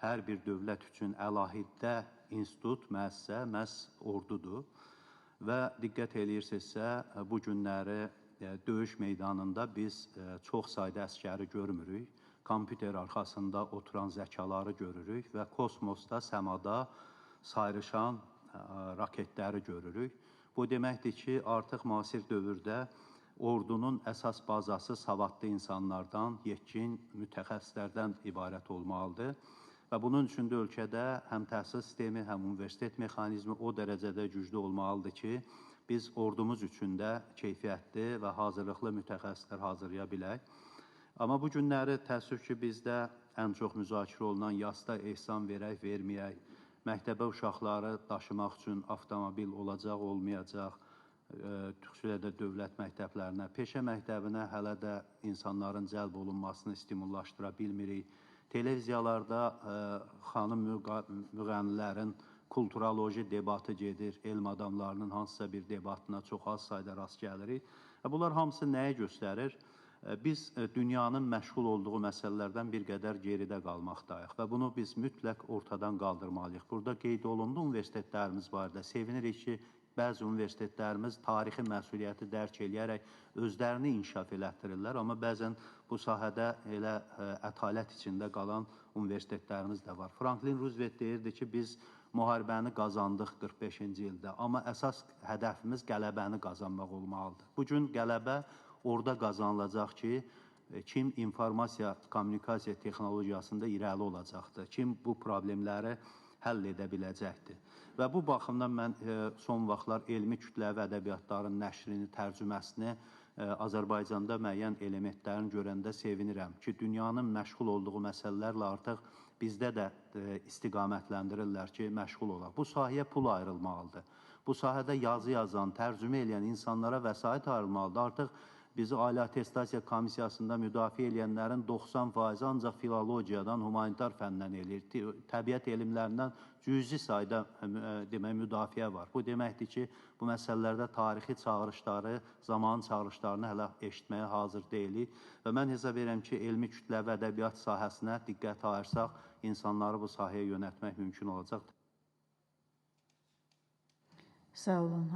hər bir dövlət üçün əlahidə institut, müəssisə məhz ordudur. Və diqqət eləyirsinizsə, bu günləri döyüş meydanında biz çox sayda əskəri görmürük. Kompüter arxasında oturan zəkaları görürük və kosmosda, səmada sayrışan raketləri görürük. Bu deməkdir ki, artıq müasir dövrdə ordunun əsas bazası savadlı insanlardan, yetkin mütəxəssislərdən ibarət olmalıdır. Və bunun üçün də ölkədə həm təhsil sistemi, həm universitet mexanizmi o dərəcədə güclü olmalıdır ki, biz ordumuz üçün də keyfiyyətli və hazırlıqlı mütəxəssislər hazırlaya bilək. Amma bu günləri təəssüf ki, bizdə ən çox müzakirə olunan yasda ehsan verək, verməyək, məktəbə uşaqları daşımaq üçün avtomobil olacaq, olmayacaq, xüsusilə də dövlət məktəblərinə, peşə məktəbinə hələ də insanların cəlb olunmasını stimullaşdıra bilmirik. Televiziyalarda xanım müğənnilərin kulturoloji debatı gedir, elm adamlarının hansısa bir debatına çox az sayda rast gəlirik. Bunlar hamısı nəyə göstərir? Biz dünyanın məşğul olduğu məsələlərdən bir qədər geridə qalmaqdayıq və bunu biz mütləq ortadan qaldırmalıyıq. Burada qeyd olundu universitetlərimiz barədə. Sevinirik ki, bəzi universitetlərimiz tarixi məsuliyyəti dərk eləyərək özlərini inkişaf elətdirirlər, amma bəzən bu sahədə elə ətalət içində qalan universitetlərimiz də var. Franklin Roosevelt deyirdi ki, biz müharibəni qazandıq 45-ci ildə, amma əsas hədəfimiz qələbəni qazanmaq olmalıdır. Bugün qələbə orada qazanılacaq ki, kim informasiya, kommunikasiya texnologiyasında irəli olacaqdır, kim bu problemləri həll edə biləcəkdir. Və bu baxımdan mən son vaxtlar elmi kütləvi ədəbiyyatların nəşrini, tərcüməsini Azərbaycanda müəyyən elementlərini görəndə sevinirəm ki, dünyanın məşğul olduğu məsələlərlə artıq bizdə də istiqamətləndirirlər ki, məşğul olaq. Bu sahəyə pul ayrılmalıdır. Bu sahədə yazı yazan, tərcümə edən insanlara vəsait ayrılmalıdır. Artıq bizi Ali Attestasiya Komissiyasında müdafiə edənlərin 90% ancaq filologiyadan, humanitar fəndən eləyir. Təbiət elmlərindən cüzi sayda müdafiə var. Bu deməkdir ki, bu məsələlərdə tarixi çağırışları, zaman çağırışlarını hələ eşitməyə hazır deyilik. Və mən hesab edirəm ki, elmi kütləvi ədəbiyyat sahəsinə diqqət ayırsaq, insanları bu sahəyə yönəltmək mümkün olacaq. Sağ olun.